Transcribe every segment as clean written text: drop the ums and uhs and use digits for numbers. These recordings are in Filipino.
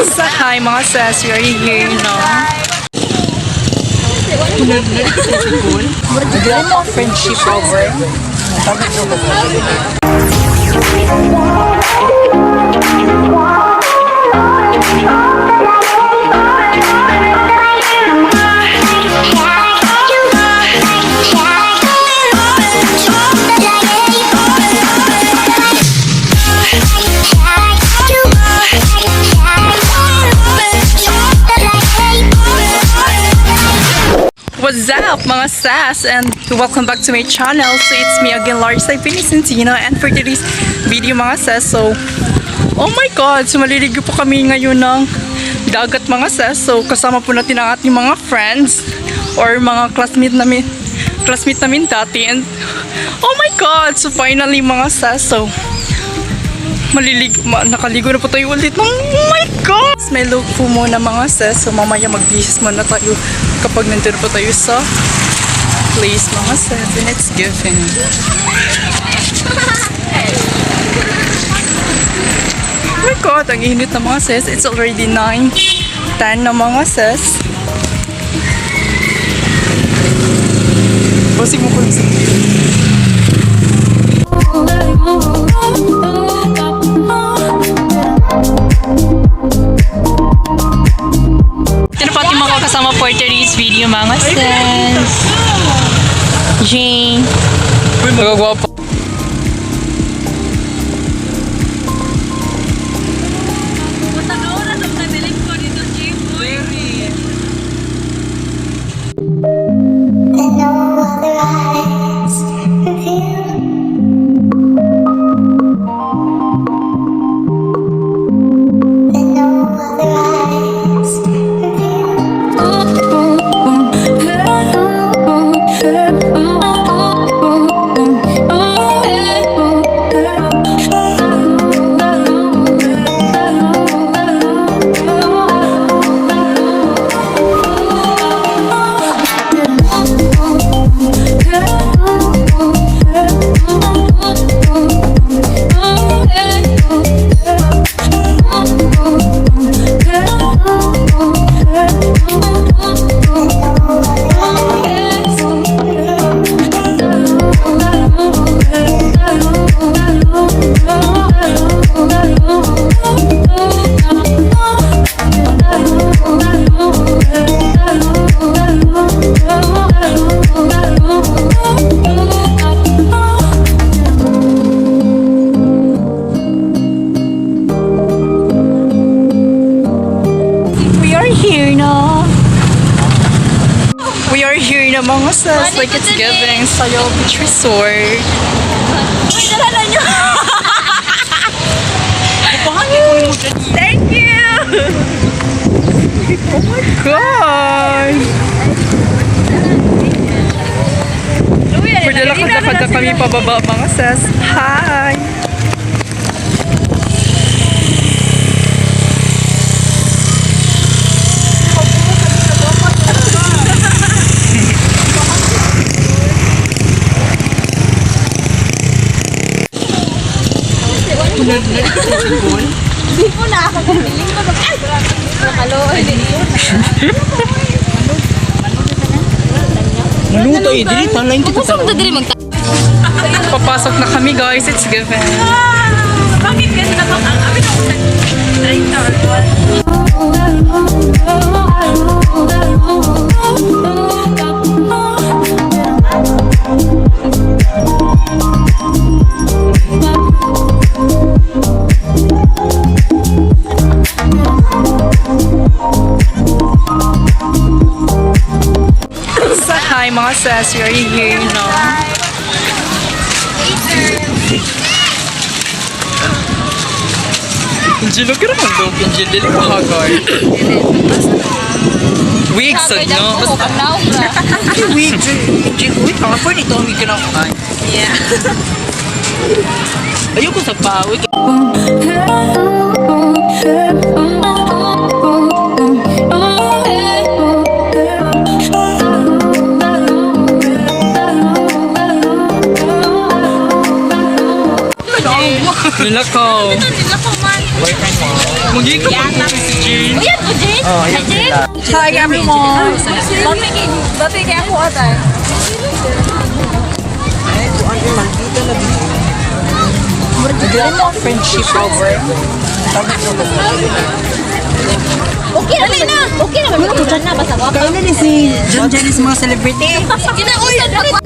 So, hi mga sis, we are here, no? Naglaan mo friendship over. What's up mga sass, and welcome back to my channel. So it's me again, Lars Ivanie Centino, and for today's video mga sass, so oh my god, so maliligo po kami ngayon ng dagat mga sass. So kasama po natin ang ating mga friends or mga classmate namin dati, and oh my god, so finally mga sass, so nakaligo na po tayo ulit. Oh my god! May look po muna mga sis. So mamaya mag-bihis muna tayo kapag nandun po tayo sa place mga sis. And it's given. Oh my god! Ang init na mga sis. It's already 9:10 na mga sis. Basig mo ko yung kasama for today's video mga sis. Jane. Uy, magagwapo. We are here na mga sis, like it's giving Sayo Beach Resort. Uy, dalalan nyo! Thank you! Oh my god! Pagdalakad-lakad na kami pababa mga sis. Hi! Hindi po na ako kamiling ko nakaloy. Maluto eh, dili tanlain kita sa. Papasok na kami guys, it's given. Bakit kasi na ang amin ako sa Hi mga sis, we are here, no? Angelo, kira man daw, Angelo, dili ko hagar. Wig, sad, no? Wig, wig, ang po nito, wig ka na ako. Yeah. Ayoko sa pawig. Nilakaw. Nilakaw man. Boyfriend mo? Magiging ka pa si Jay. Oh, yan sila. Hi everyone! Dati kaya ako atay. Again, friendship over. Okay na. Okay na. Magtutunan na. Basta ako. Kaya na si John Janice mga celebrity. Kinausap ako.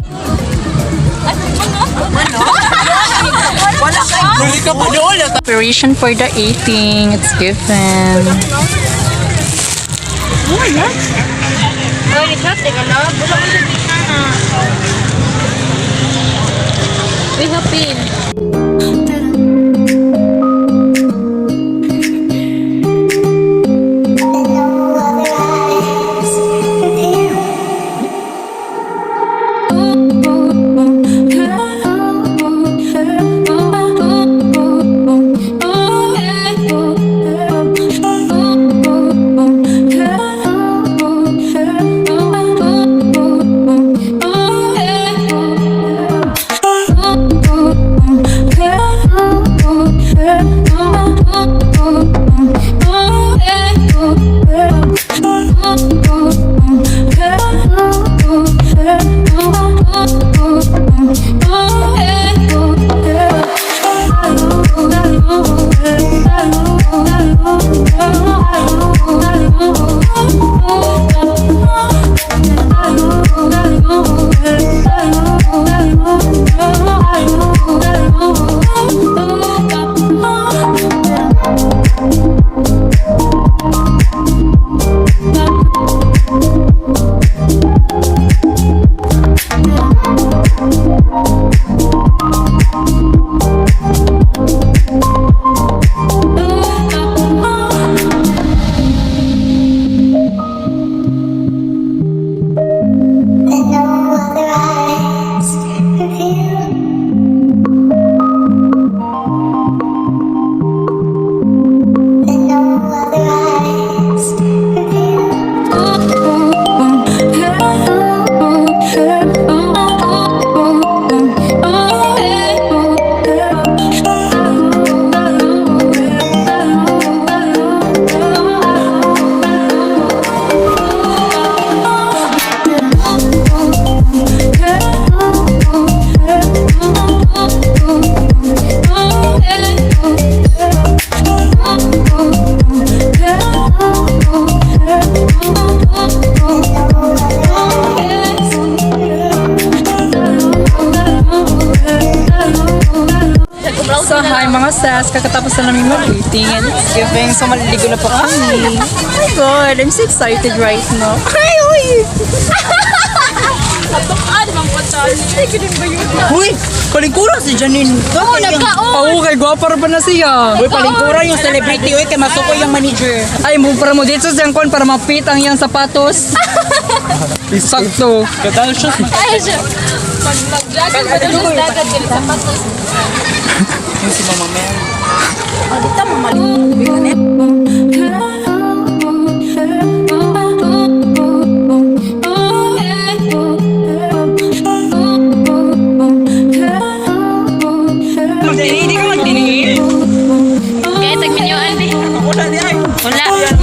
Huli ka pa doon. Preparation for the ATING. It's given. Oy, ni-shot. Teka lang. Busa ko sa gitna na. We have been. So hi mga sis, kakatapos na namin mag-meeting and it's giving. So maliligo na po kami. Oh my god, I'm so excited right now. Ay, uy! Patukaan naman po tayo. Uy, palingkuran si Janine. Oo, nagkaon. Oo, kay gwapa pa na siya. Uy, palingkuran yung celebrity. Uy, kay masuko yung manager. Ay, move para mo dito sa kon para mapit ang iyang sapatos. Sakto. Kadal siya. Ay, siya. Mag-vlog pa doon sa dagat. Dili sa patos. Yung si Mama Mel. O, dito mo mali. Hindi ka magtiningin. Kaya tagminyoan di. Wala di ay. Wala.